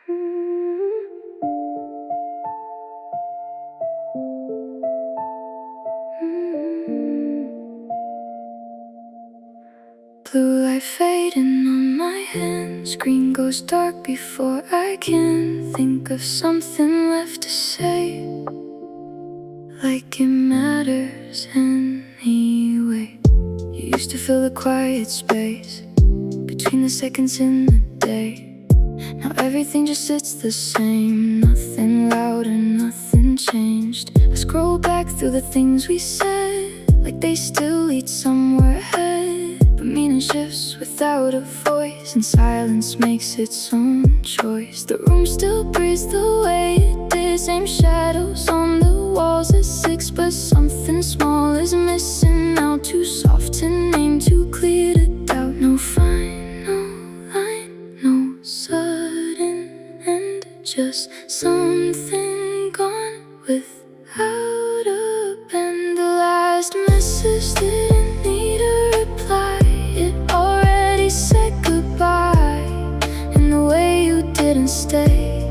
Blue light fading on my hands, green goes dark before I can think of something left to say, like it matters anyway. You used to fill the quiet space between the seconds in the day. Now everything just sits the same, nothing loud and nothing changed. I scroll back through the things we said, like they still lead somewhere ahead. But meaning shifts without a voice, and silence makes its own choice. The room still breathes the way it did, same shadows on the walls at 6, but something small is missing now. Too soft to name, too clear to doubt. No final line, no sudden end, just something gone without a bend. The last message didn't need a reply, it already said goodbye. And the way you didn't stay,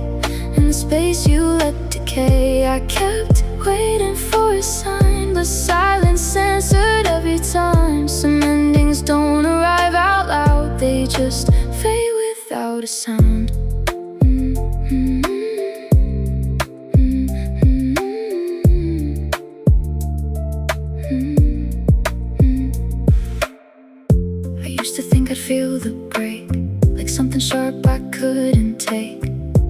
and the space you let decay. I kept waiting for a sign, but silence answered every time. Some endings don't arrive out loud, they just fade without a sound. I used to think I'd feel the break, like something sharp I couldn't take.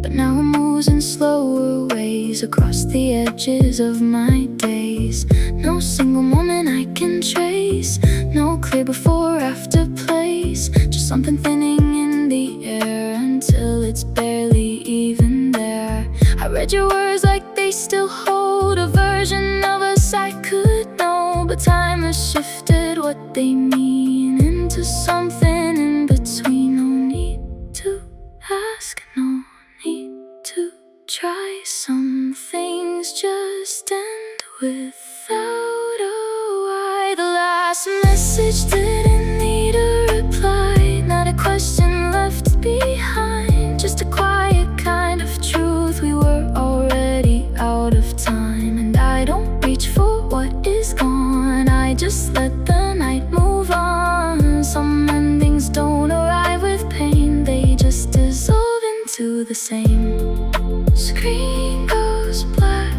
But now it moves in slower ways across the edges of my days. No single moment I can trace, no clear before or after place, just something thinning in the air until it's barely even there. I read your words like they still hold a version of us I could know, but time has shifted what they mean into something in between. No need to ask, no need to try. Some things just end without a why. The last message didn't need a reply, not a question left behind, just a quiet kind of truth. We were already out of time, and I don't reach for what is gone, I just let the night move on. Some endings don't arrive with pain, they just dissolve into the same. Screen goes black,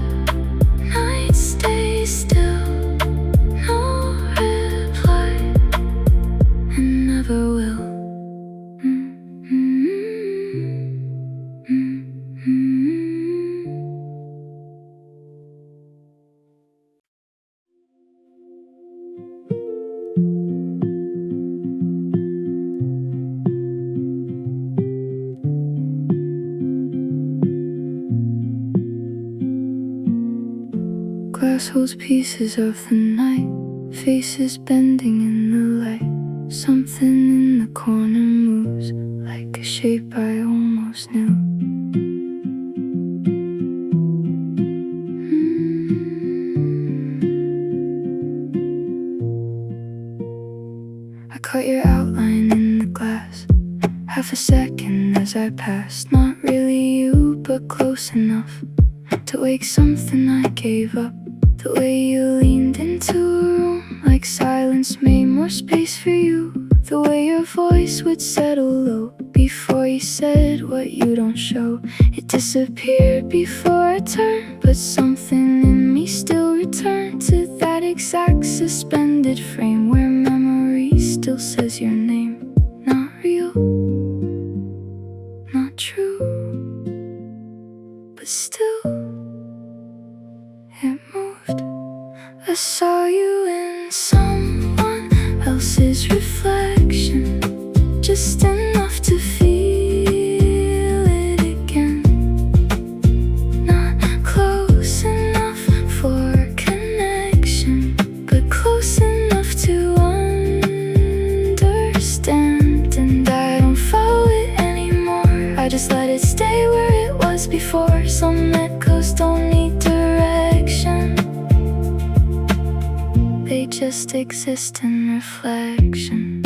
night stays still, no reply, and never will. Glass holds pieces of the night, faces bending in the light. Some in the corner moves like a shape I almost knew. I caught your outline in the glass, half a second as I passed. Not really you, but close enough to wake something I gave up. The way you leaned into a room, like silence made more space for you. The way your voice would settle low before you said what you don't show. It disappeared before I turned, but something in me still returned to that exact suspended frame where memory still says your name. Not real, not true, but still it moved. I saw you in someone else's reflection, just enough to feel it again. Not close enough for connection, but close enough to understand. And I don't follow it anymore, I just let it stay where it was before. Some echoes don't need direction, they just exist in reflection.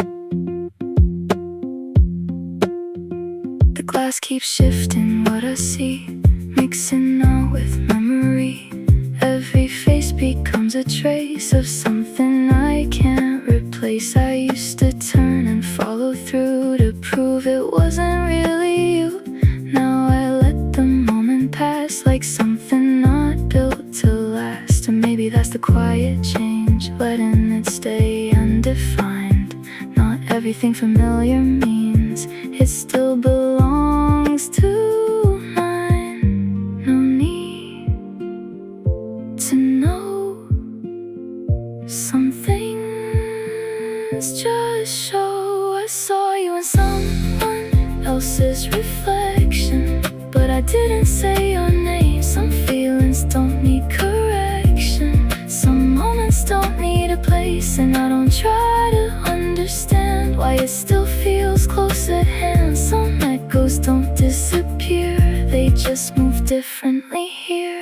The glass keeps shifting what I see, mixing out with memory. Every face becomes a trace of something I can't replace. I used to turn and follow through to prove it wasn't really you. Now I let the moment pass like something not built to last. And maybe that's the quiet change, letting it stay undefined. Not everything familiar means it still belongs to mine. No need to know some things, just show. I saw you in someone else's reflection, but I didn't say your name. Some feelings don't need correction, some moments don't need a place. And I don't try to understand why it still feels close at hand. Some echoes don't disappear, they just move differently here.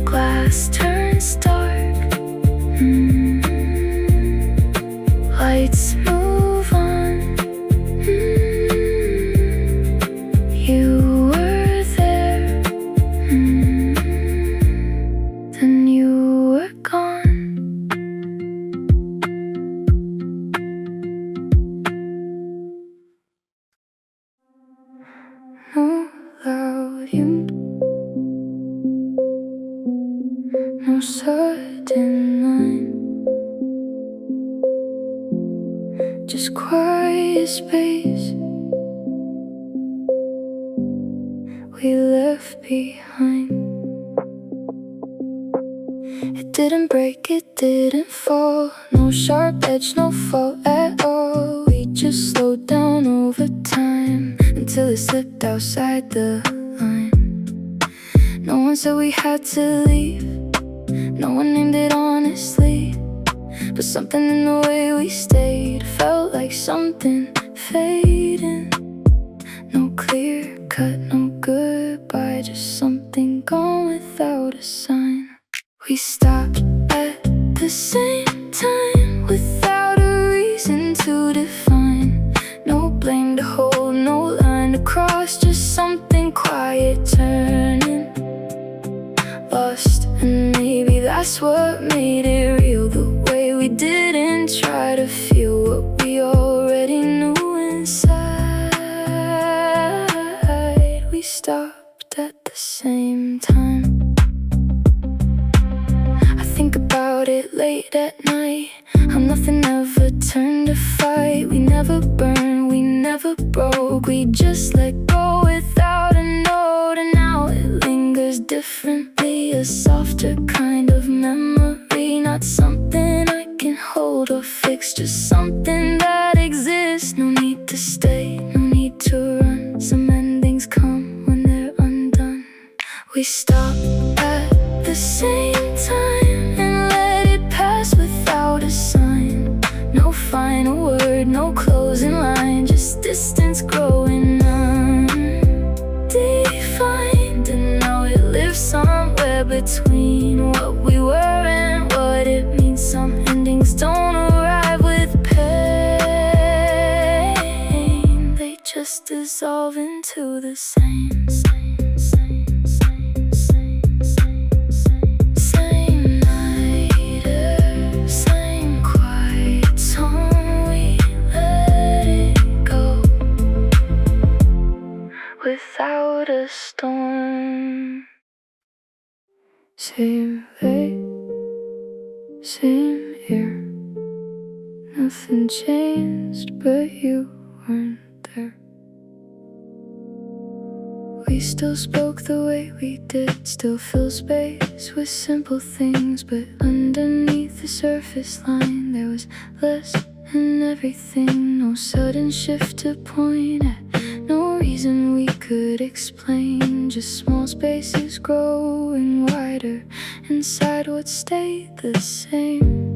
Glass turns dark, lights move on. You were there, then you were gone. No volume, no sudden line, just quiet space we left behind. It didn't break, it didn't fall, no sharp edge, no fault at all. We just slowed down over time until it slipped outside the line. No one said we had to leave, no one named it honestly, but something in the way we stayed felt like something fading. No clear cut, no goodbye, just something gone without a sign. We stopped at the same time without a reason to define. No blame to hold, no line to cross, just something quiet turning. Lost, and maybe that's what made it real. The way we didn't try to feel what we already knew inside. We stopped at the same time. I think about it late at night, how nothing ever turned to fight. We never burned, we never broke, we just let go without a note. And now it lingers differently, a softer kind of memory. Not something I can hold or fix, just something that exists. No need to stay, no need to run, some endings come when they're undone. We stop at the same time and let it pass without a sign. No final word, no closing line, just distance growing undefined. And now it lives somewhere between what we were and what it means. Some endings don't arrive with pain, they just dissolve into the same. Same night air, same quiet tone. We let it go without a storm. Same late, same here, nothing changed, but you weren't there. We still spoke the way we did, still fill space with simple things. But underneath the surface line there was less in everything. No sudden shift to point at, no reason we could explain. Just small spaces growing wider inside what stayed the same.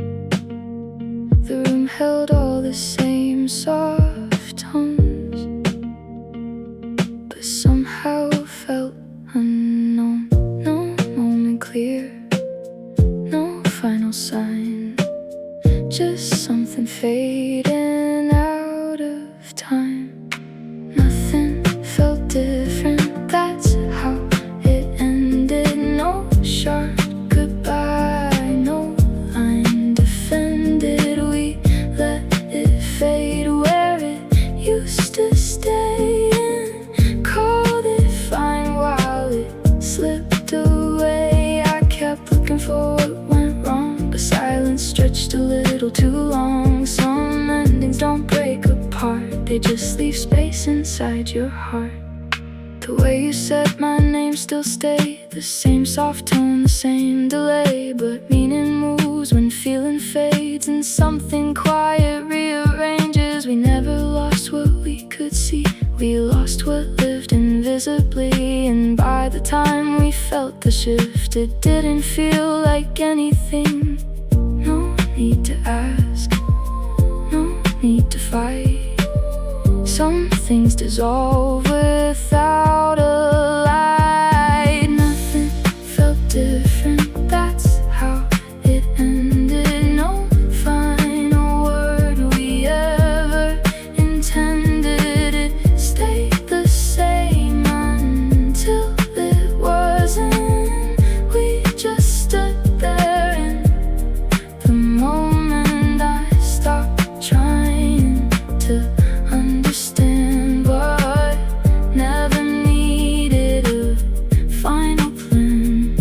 The room held all the same soft tones, but somehow felt unknown. No moment clear, no final sign, just something fading out of time. they just leave space inside your heart. The way you said my name still stay, the same soft tone, the same delay, but meaning moves when feeling fades and something quiet rearranges. We never lost what we could see, we lost what lived invisibly. And by the time we felt the shift, it didn't feel like anything. No need to ask, no need to fight. Some things dissolve without a light. Nothing felt different, that's how it ended. No final word we ever intended. It stayed the same until it wasn't. We just stood there in the moment. I stopped trying to understand what never needed a final plan.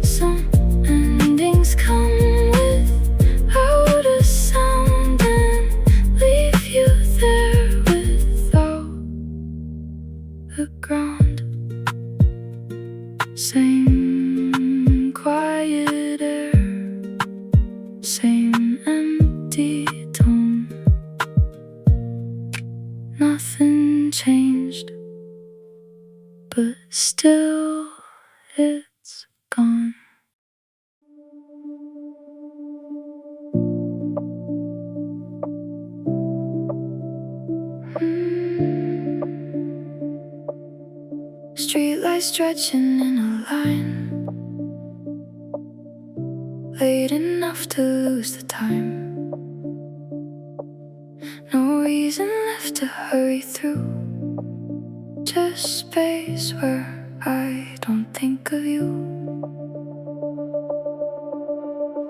Some endings come without a sound and leave you there without the ground. Same quiet air, same empty tone. Nothing changed, but still it's gone. Streetlights stretching in a line, late enough to lose the time. No reason left to hurry through, just space where I don't think of you.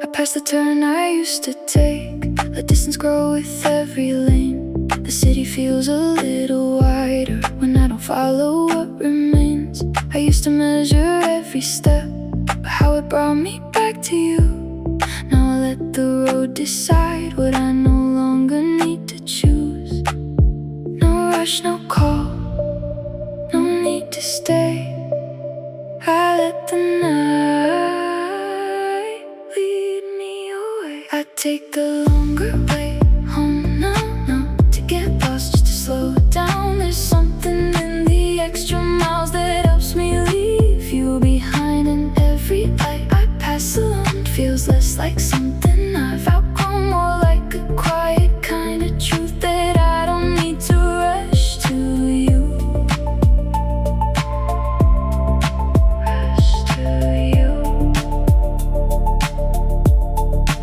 I passed the turn I used to take, let distance grow with every lane. The city feels a little wider when I don't follow what remains. I used to measure every step, but how it brought me back to you. Now I let the road decide what I no longer need to choose. No rush, no call, no need to stay. I let the night lead me away. I take the longer way home now, to get lost, just to slow down. There's something in the extra miles that helps me leave you behind. And every light I pass alone feels less like something I've outgrown, more like a quiet kind of truth that I don't need to rush to you. Rush to you.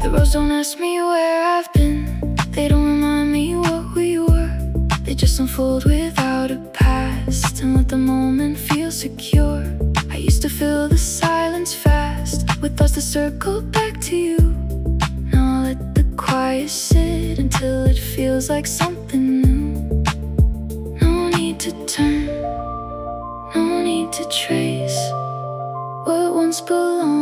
The roads don't ask me where I've been, they don't remind me what we were. They just unfold without a past and let the moment feel secure. I used to fill the silence fast with thoughts that circle back to you. Now I let the quiet sit until it feels like something new. No need to turn, no need to trace what once belonged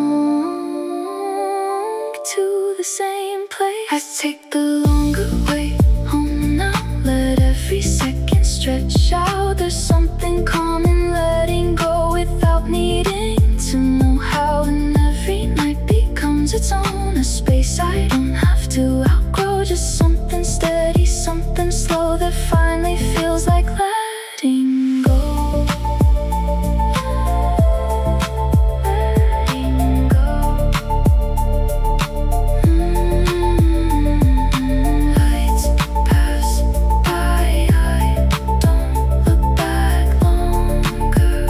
to the same place. I take the longer way home now, let every second stretch out. There's something calm in letting go without needing to know how. And every night becomes its own, a space I don't have to outgrow. Just something steady, something slow that finally feels like letting go. Letting go. Lights pass by, I don't look back longer.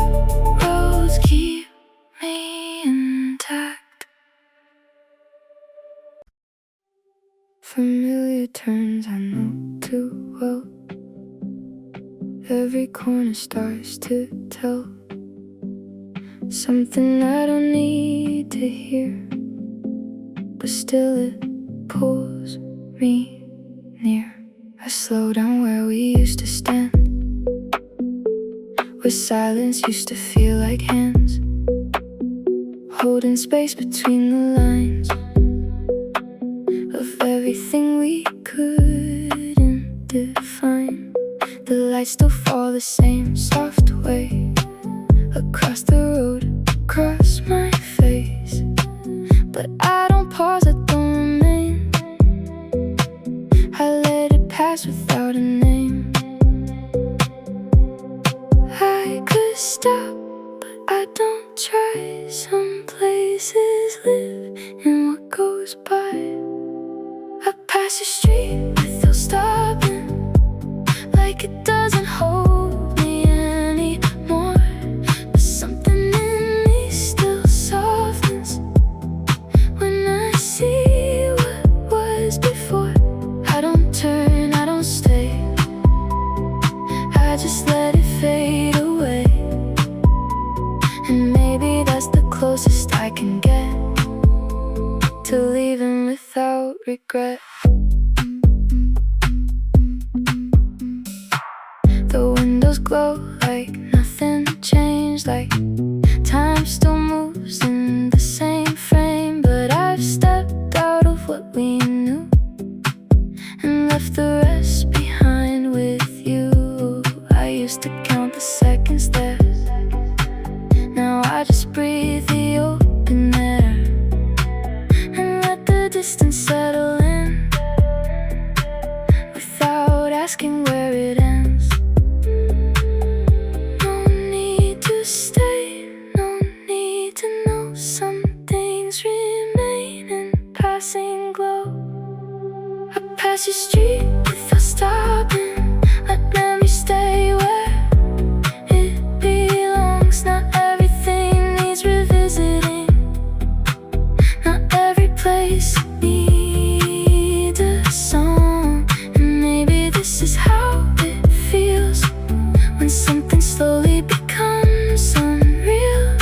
Roads keep me intact. Familiar turns I know too well. Every corner starts to tell something I don't need to hear, but still it pulls me near. I slow down where we used to stand, where silence used to feel like hands, holding space between the lines of everything we couldn't define. The lights still fall the same soft way across the road, across my face. But I don't pause, I don't remain. I let it pass without a name. I could stop, but I don't try. Some places live in what goes by. I pass the street without stopping, like it doesn't hold me anymore. But something in me still softens when I see what was before. I don't turn, I don't stay, I just let it fade away. And maybe that's the closest I can get to leaving without regret. The windows glow like nothing changed, like time still moves in the same frame. But I've stepped out of what we knew and left the rest behind with you. I used to count the seconds there, now I just breathe the open air and let the distance settle in without asking where it ends. No need to stay, no need to know. Some things remain in passing glow. I pass your street without stopping, let memory stay where it belongs. Not everything needs revisiting, not every place needs a song. And maybe this is how it feels when something slowly becomes unreal.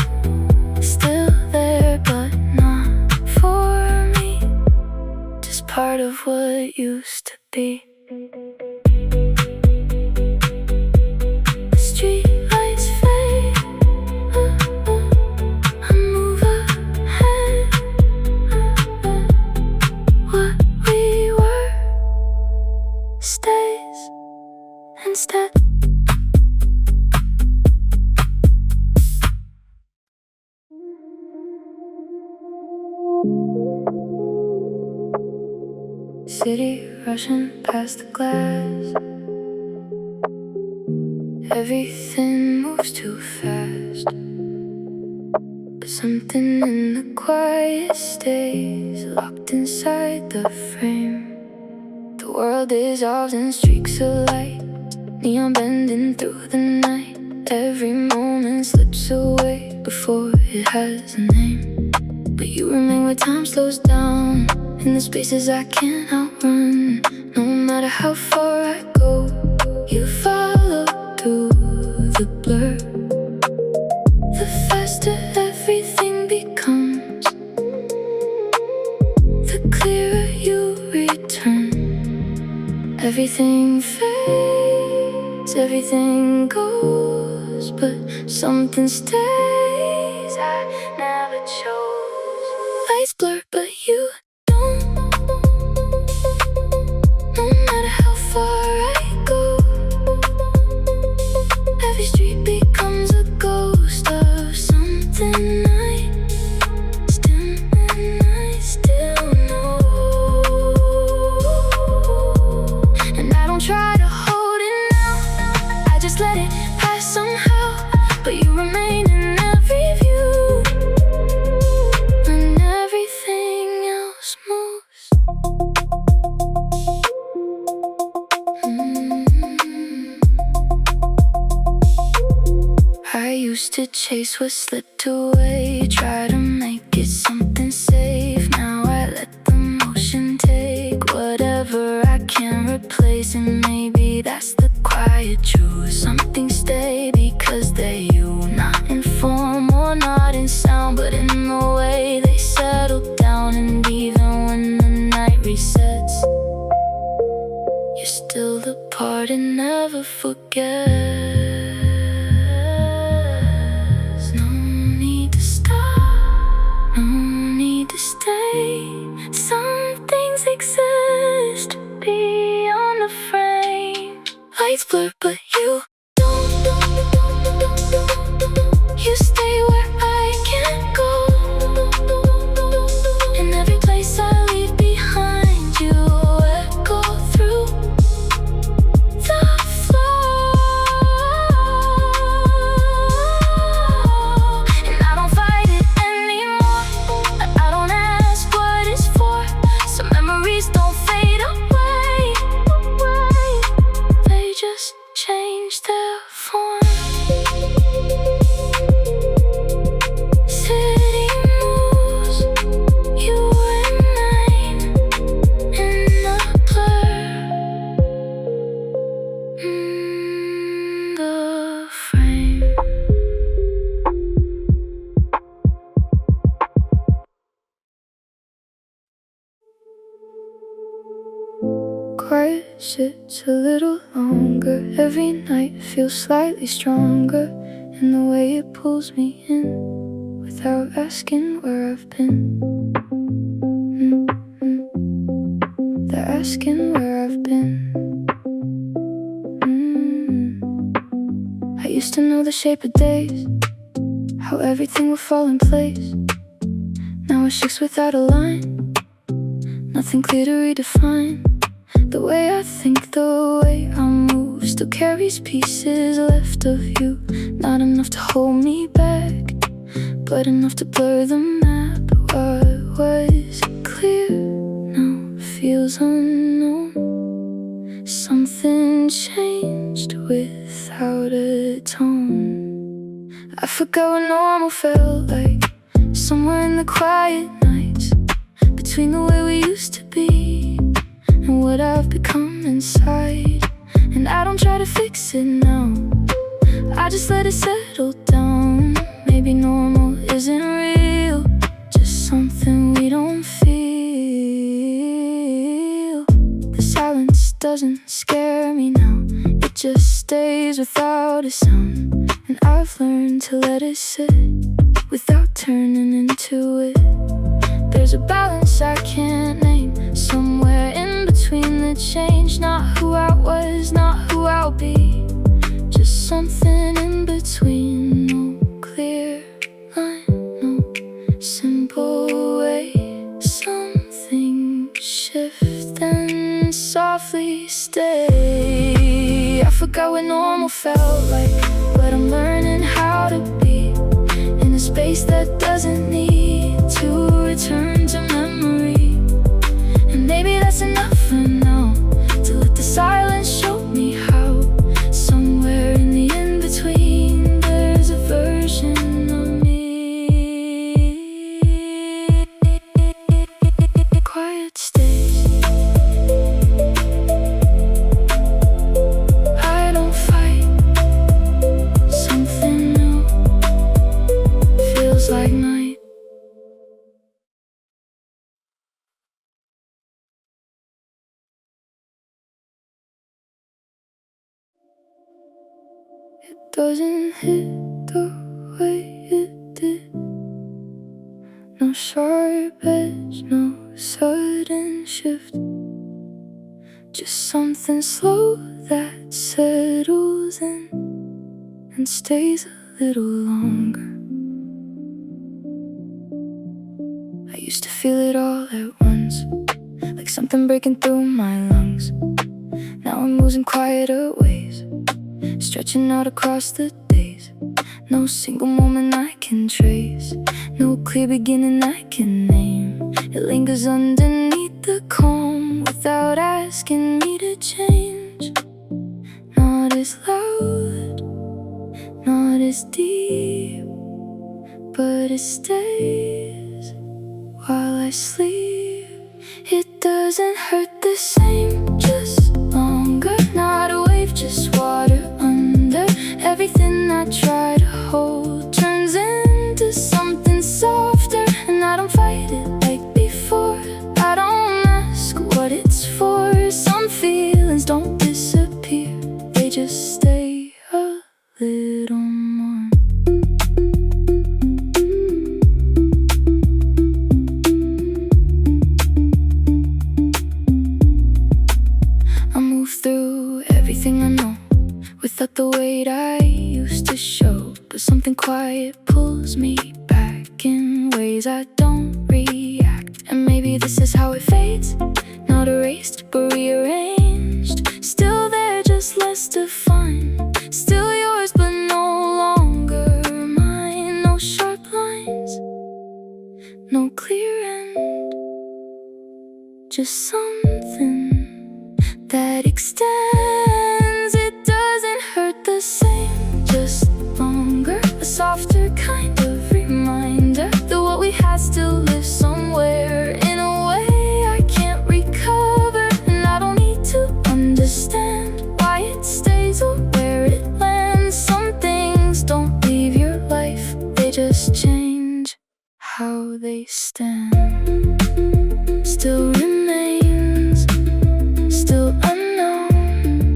Still there but not for me, just part of what used to be. Streetlights fade, I move ahead, what we were stays instead. City rushing past the glass, everything moves too fast. But something in the quiet stays locked inside the frame. The world dissolves in streaks of light, neon bending through the night. Every moment slips away before it has a name. But you remain where time slows down, in the spaces I can't outrun. No matter how far I go, you follow through the blur. The faster everything becomes, the clearer you return. Everything fades, everything goes, but something stays I never chose. Lights blur, but you don't. No matter how far I go, every street becomes a ghost of something I still know. And I don't try to hold it now, I just let it pass somehow. But you remain in every view when everything else moves. I used to chase what slipped away, try to make it something safe. Now I let the motion take whatever I can replace. And maybe that's the quiet truth. Something stay because they're you, not in form or not in sound, but in the way they settle down. And even when the night resets, you're still the part it never forgets. No need to stop, no need to stay. Some things exist beyond the frame, like lights blur, but you don't. You stay where I can't go, and every place I leave behind you echo through the flow. And I don't fight it anymore, I don't ask what it's for. Some memories don't fade away, they just change their form. City moves, you remain in the blur, in the frame. Quiet sits a little longer, every night feels slightly stronger, in the way it pulls me in without asking where I've been. They're asking where I've been. I used to know the shape of days, how everything would fall in place. Now it shakes without a line, nothing clear to redefine. The way I think, the way I move, still carries pieces left of you. Not enough to hold me back, but enough to blur the map. What was clear now feels unknown. Something changed without a tone. I forgot what normal felt like, somewhere in the quiet nights, between the way we used to be and what I've become inside. And I don't try to fix it now, I just let it settle down. Maybe normal isn't real, just something we don't feel. The silence doesn't scare me now, it just stays without a sound. And I've learned to let it sit without turning into it. There's a balance I can't name, somewhere in between the change. Not who I was, not who I'll be, just something in between. No clear line, no simple way. Something shift and softly stay. I forgot what normal felt like, but I'm learning how to be in a space that doesn't need to return to memory. And maybe that's enough for now, to let the silence show me how. Somewhere in the in-between, there's a version of me. Quiet stays, I don't fight. Something new feels like night. It doesn't hit the way it did. No sharp edge, no sudden shift, just something slow that settles in and stays a little longer. I used to feel it all at once, like something breaking through my lungs. Now I'm losing quieter ways, stretching out across the days. No single moment I can trace, no clear beginning I can name. It lingers underneath the calm, without asking me to change. Not as loud, not as deep, but it stays while I sleep. It doesn't hurt the same, just longer. Not a wave, just water under. Everything I try to hold turns into something softer. And I don't fight it like before, I don't ask what it's for. Some feelings don't disappear, they just stay a little more. I move through everything I know, without the weight I used to show. But something quiet pulls me back in ways I don't react. And maybe this is how it fades, not erased but rearranged. Still there, just less defined. Still yours but no longer mine. No sharp lines, no clear end, just something that extends. It doesn't hurt the same, just longer. A softer kind of reminder that what we had still lives somewhere in a way I can't recover. And I don't need to understand why it stays or where it lands. Some things don't leave your life, they just change how they stand. Still remains, still unknown,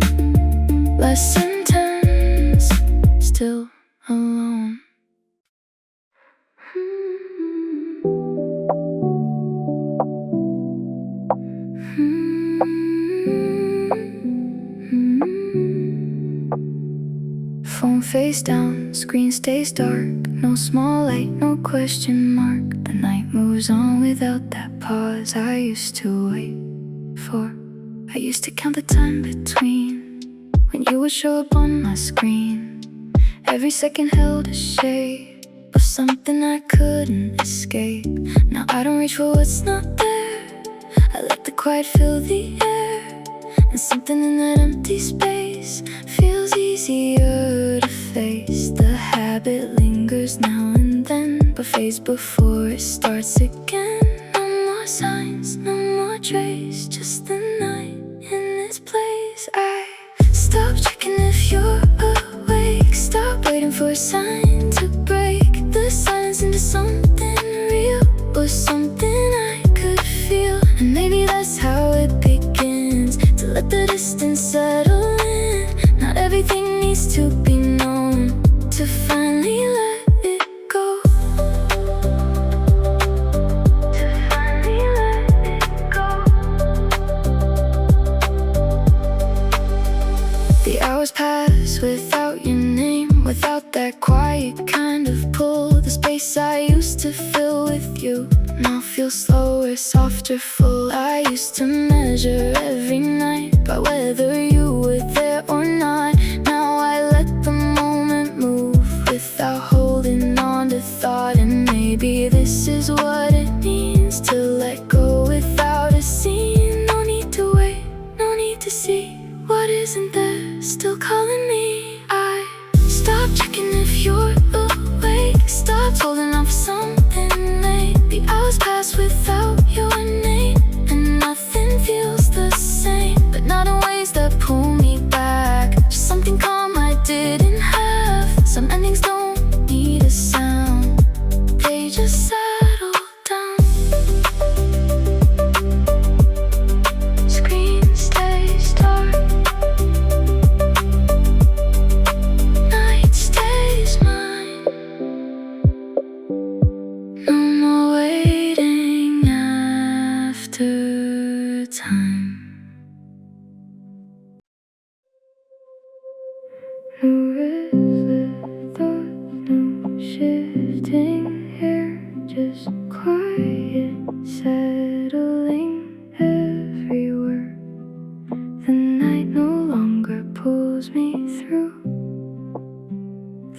less intense, still alone. Phone face down, screen stays dark. No small light, no question mark. The night moves on without that pause I used to wait for. I used to count the time between when you would show up on my screen. Every second held a shape of something I couldn't escape. Now I don't reach for what's not there, I let the quiet fill the air. And something in that empty space feels easier to face. The habit lingers now and then, but fades before it starts again. No more signs, no more trace, just the night in this place. I stop checking if you're awake, stop waiting for a sign to break the silence into something real, or something I could feel. And maybe that's how it begins, to let the distance settle in. Not everything needs to be known to finally let it go. To finally let it go. The hours pass without your name, without that quiet kind of pull. The space I used to fill with you now feels slower, softer, full. I used to measure every night by whether you were there or not. Now I let the moment move without holding on to thought. And maybe this is what it means to let go without a scene. No need to wait, no need to see what isn't there still calling me. I stop checking if you're awake, stop holding on for something late. The hours pass without your name, and nothing feels the same. But not in ways that pull me back, just something calm I didn't have. Some endings don't need a sound, they just settle down. Screen stays dark, night stays mine. No more waiting after time. New restless thoughts, no shifting here, just quiet settling everywhere. The night no longer pulls me through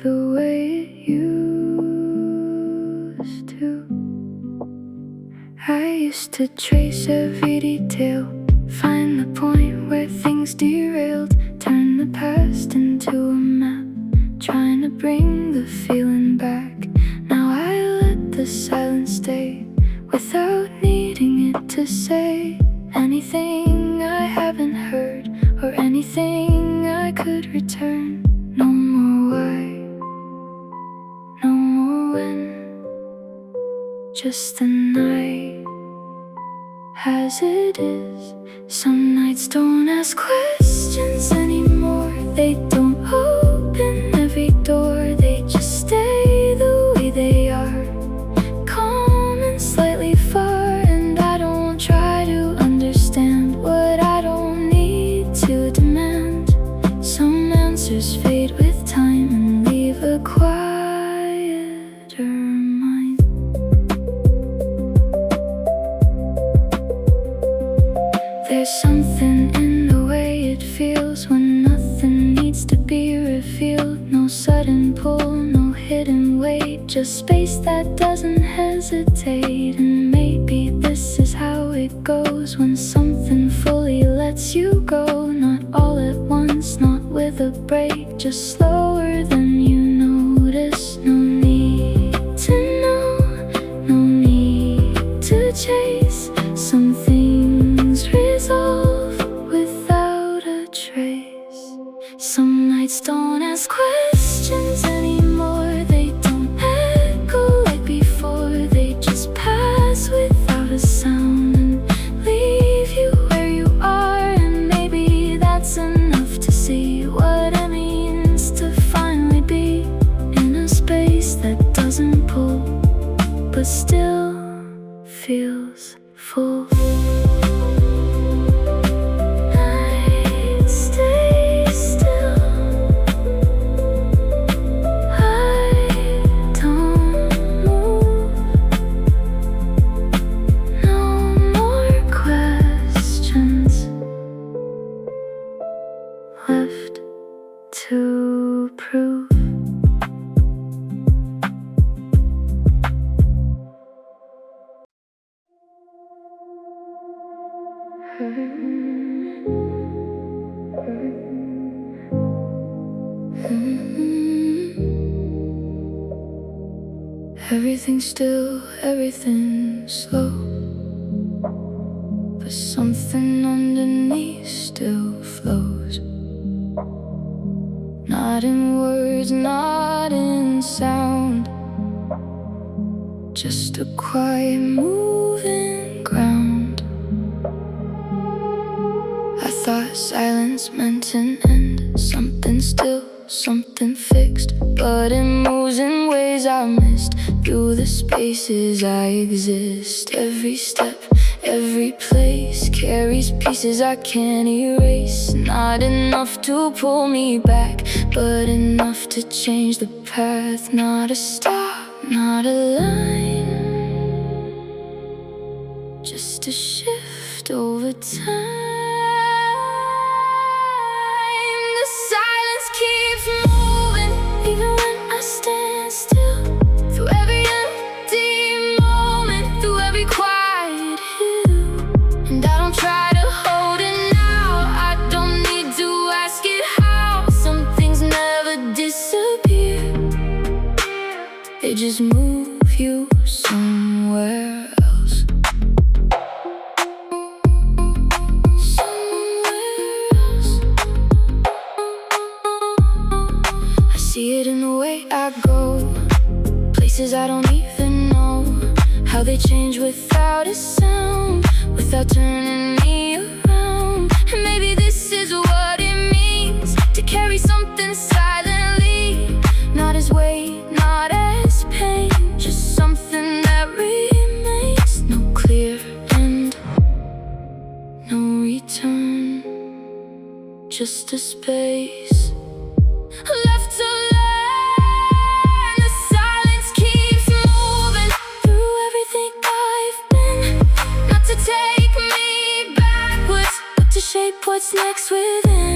the way it used to. I used to trace every detail, find the point where things derailed, turn the past into a map, trying to bring the feeling back. Now I let the silence stay, without needing it to say anything I haven't heard, or anything I could return. No more why, no more when, just the night as it is. Some nights don't ask questions anymore, they don't open every door, they just stay the way they are, calm and slightly far. And I don't try to understand what I don't need to demand. Some answers fade with time and leave a quieter mind. There's something in the way it feels when nothing needs to be revealed. No sudden pull, no hidden weight, just space that doesn't hesitate. And maybe this is how it goes when something fully lets you go. Not all at once, not with a break, just slower than you notice. No need to know, no need to chase. Some things resolve without a trace. Some nights don't ask questions anymore. They don't echo like before. They just pass without a sound and leave you where you are. And maybe that's enough to see what it means to finally be in a space that doesn't pull, but still feels full. Left to prove. Everything's still, everything's slow, but something underneath still flows. Not in words, not in sound, just a quiet moving ground. I thought silence meant an end, something still, something fixed, but it moves in ways I missed. Through the spaces I exist, every step, every place carries pieces I can't erase. Not enough to pull me back, but enough to change the path. Not a stop, not a line, just a shift over time. The silence keeps moving, even when I stand still. Through every empty moment, through every quiet hill. And I don't try to hold it now, I don't need to ask it how. Some things never disappear, they just move you somewhere else. Somewhere else. I see it in the way I go, places I don't even know, how they change without a sound, without turning me around. And maybe this is what it means to carry something silently, not as weight, not as pain, just something that remains. No clear end, no return, just a space left to learn. The silence keeps moving through everything I've been, not to take me backwards, but to shape what's next within.